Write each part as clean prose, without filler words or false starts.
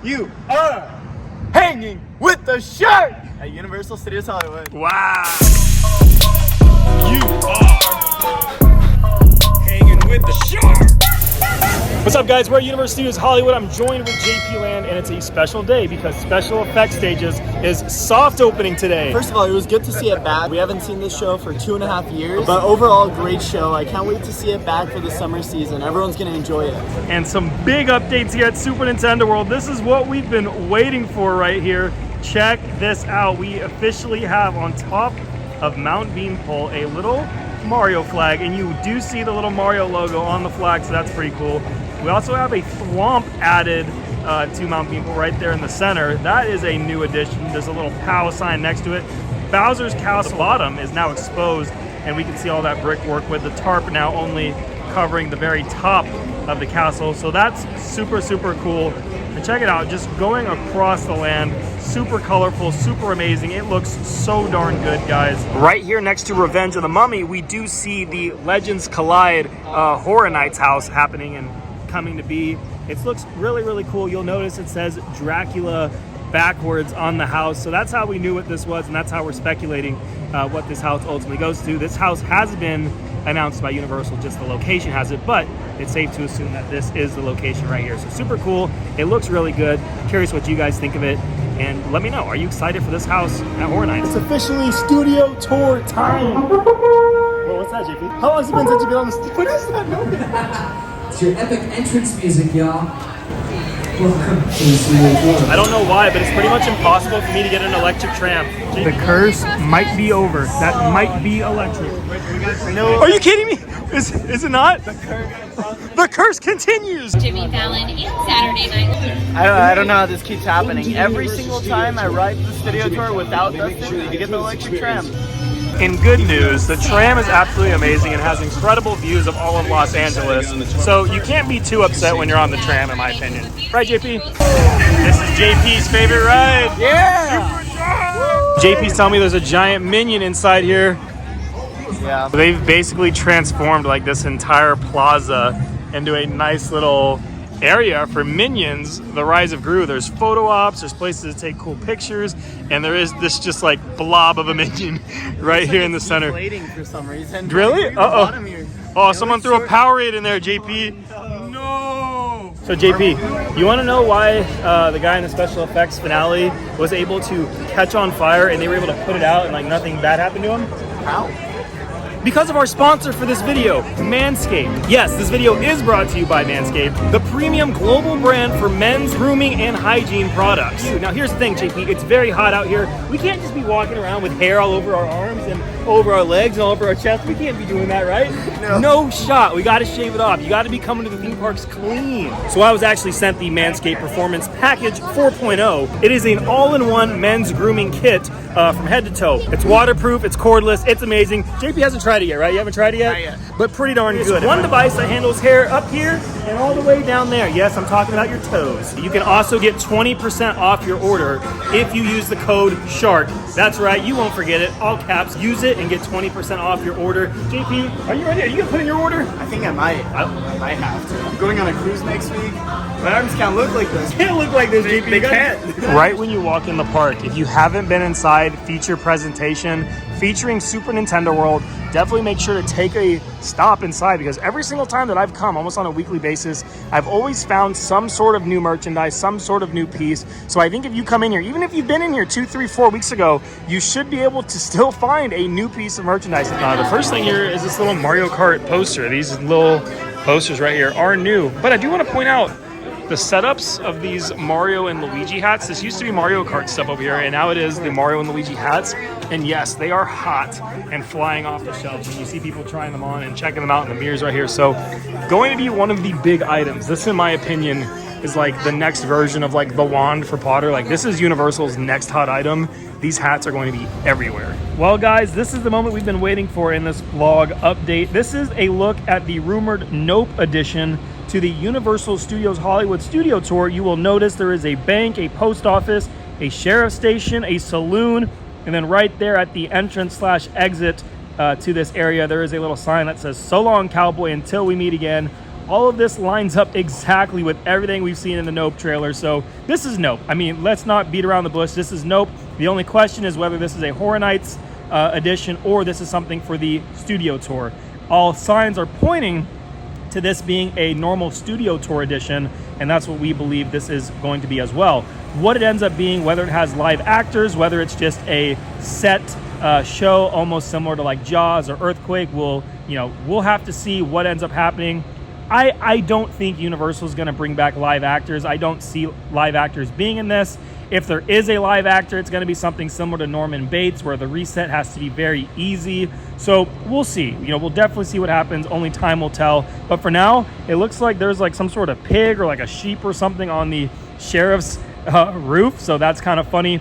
You are hanging with the shark at Universal Studios Hollywood. Wow. You are hanging with the shark. What's up, guys? We're at Universal Studios Hollywood. I'm joined with JP Land, and it's a special day because Special Effects Stages is soft opening today. First of all, it was good to see it back. We haven't seen this show for 2.5 years, but overall, great show. I can't wait to see it back for the summer season. Everyone's going to enjoy it. And some big updates here at Super Nintendo World. This is what we've been waiting for right here. Check this out. We officially have on top of Mount Beanpole a little Mario flag, and you do see the little Mario logo on the flag, so that's pretty cool. We also have a thwomp added to Mount Beanpole right there in the center. That is a new addition. There's a little POW sign next to it. Bowser's Castle bottom is now exposed, and we can see all that brickwork with the tarp now only covering the very top of the castle. So that's super, super cool. And check it out, just going across the land, super colorful, super amazing. It looks so darn good, guys. Right here next to Revenge of the Mummy, we do see the Legends Collide Horror Nights house happening and coming to be. It looks really, really cool. You'll notice it says Dracula backwards on the house. So that's how we knew what this was, and that's how we're speculating what this house ultimately goes to. This house has been announced by Universal, just the location hasn't, but it's safe to assume that this is the location right here. So super cool. It looks really good. Curious what you guys think of it, and let me know. Are you excited for this house at Horror Nights? It's officially studio tour time. Well, what's that, JP? How long has it been since you've been on the studio? What is that? It's your epic entrance music, y'all. Welcome to the studio tour. I don't know why, but it's pretty much impossible for me to get an electric tram. The curse might be over. That might be electric. Are you kidding me? Is it not? The curse continues. Jimmy Fallon and Saturday Night. I don't know how this keeps happening. Every single time I ride the studio tour without Dustin to get the electric tram. In good news, the tram is absolutely amazing and has incredible views of all of Los Angeles. So you can't be too upset when you're on the tram, in my opinion. Right, JP? This is JP's favorite ride. Yeah! JP's telling me there's a giant Minion inside here. Yeah. They've basically transformed like this entire plaza into a nice little area for Minions, the Rise of Gru. There's photo ops, there's places to take cool pictures, and there is this just like blob of a Minion right here in the center. Waiting for some reason. Really? Oh, someone threw a Powerade in there, JP. No! So JP, you want to know why the guy in the special effects finale was able to catch on fire and they were able to put it out and like nothing bad happened to him? How? Because of our sponsor for this video, Manscaped. Yes, this video is brought to you by Manscaped, the premium global brand for men's grooming and hygiene products. Now here's the thing, JP, it's very hot out here. We can't just be walking around with hair all over our arms and over our legs and all over our chest. We can't be doing that, right? No shot. We gotta shave it off. You gotta be coming to the theme parks clean. So I was actually sent the Manscaped Performance Package 4.0. It is an all-in-one men's grooming kit from head to toe. It's waterproof, it's cordless, it's amazing. JP hasn't tried it yet, right? You haven't tried it yet? Not yet. But pretty darn good. It's one device that handles hair up here and all the way down there. Yes, I'm talking about your toes. You can also get 20% off your order if you use the code SHARK. That's right, you won't forget it. All caps, use it and get 20% off your order. JP, are you ready? Are you gonna put in your order? I think I might. I might have to. I'm going on a cruise next week. My arms can't look like this. Can't look like this, JP. They can't. Right when you walk in the park, if you haven't been inside feature presentation featuring Super Nintendo World, definitely make sure to take a stop inside, because every single time that I've come, almost on a weekly basis, I've always found some sort of new merchandise, some sort of new piece. So I think if you come in here, even if you've been in here 2, 3, 4 weeks ago, you should be able to still find a new piece of merchandise. The first thing here is this little Mario Kart poster. These little posters right here are new, but I do want to point out the setups of these Mario and Luigi hats. This used to be Mario Kart stuff over here, and now it is the Mario and Luigi hats. And yes, they are hot and flying off the shelves. And you see people trying them on and checking them out in the mirrors right here. So going to be one of the big items. This, in my opinion, is like the next version of like the wand for Potter. Like, this is Universal's next hot item. These hats are going to be everywhere. Well, guys, this is the moment we've been waiting for in this vlog update. This is a look at the rumored Nope edition to the Universal Studios Hollywood Studio Tour. You will notice there is a bank, a post office, a sheriff's station, a saloon, and then right there at the entrance/exit to this area, there is a little sign that says, "So long, cowboy, until we meet again." all of this lines up exactly with everything we've seen in the Nope trailer. So this is Nope. I mean, let's not beat around the bush. This is Nope. The only question is whether this is a Horror Nights edition or this is something for the studio tour. All signs are pointing to this being a normal studio tour edition, and that's what we believe this is going to be as well. What it ends up being, whether it has live actors, whether it's just a set show almost similar to like Jaws or Earthquake, we'll have to see what ends up happening. I don't think Universal is going to bring back live actors. I don't see live actors being in this. If there is a live actor, it's going to be something similar to Norman Bates, where the reset has to be very easy. So we'll see. We'll definitely see what happens. Only time will tell. But for now, it looks like there's like some sort of pig or like a sheep or something on the sheriff's roof. So that's kind of funny.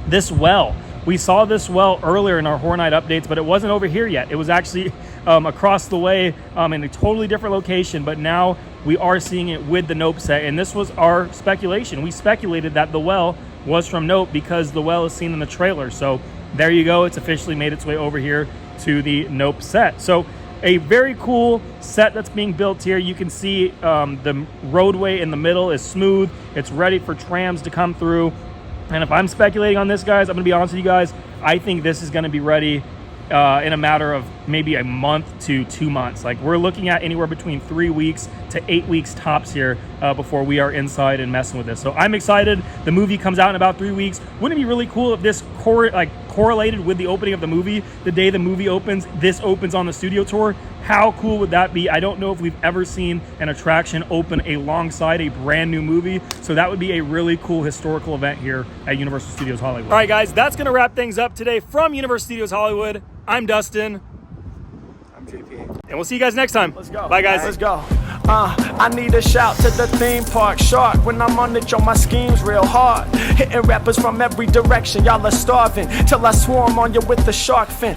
This well. We saw this well earlier in our Horror Night updates, but it wasn't over here yet. It was actually across the way in a totally different location, but now we are seeing it with the Nope set, and this was our speculation. We speculated that the well was from Nope because the well is seen in the trailer. So there you go. It's officially made its way over here to the Nope set. So a very cool set that's being built here. You can see the roadway in the middle is smooth. It's ready for trams to come through. And if I'm speculating on this, guys, I'm gonna be honest with you guys, I think this is gonna be ready in a matter of maybe a month to 2 months. Like, we're looking at anywhere between 3 weeks to 8 weeks tops here before we are inside and messing with this. So I'm excited. The movie comes out in about 3 weeks. Wouldn't it be really cool if this correlated with the opening of the movie? The day the movie opens, this opens on the studio tour. How cool would that be? I don't know if we've ever seen an attraction open alongside a brand new movie. So that would be a really cool historical event here at Universal Studios Hollywood. All right, guys, that's going to wrap things up today from Universal Studios Hollywood. I'm Dustin. I'm JP. And we'll see you guys next time. Let's go. Bye, guys. Let's go. I need a shout to the theme park shark. When I'm on it, yo, my scheme's real hard. Hitting rappers from every direction, y'all are starving. Till I swarm on you with the shark fin.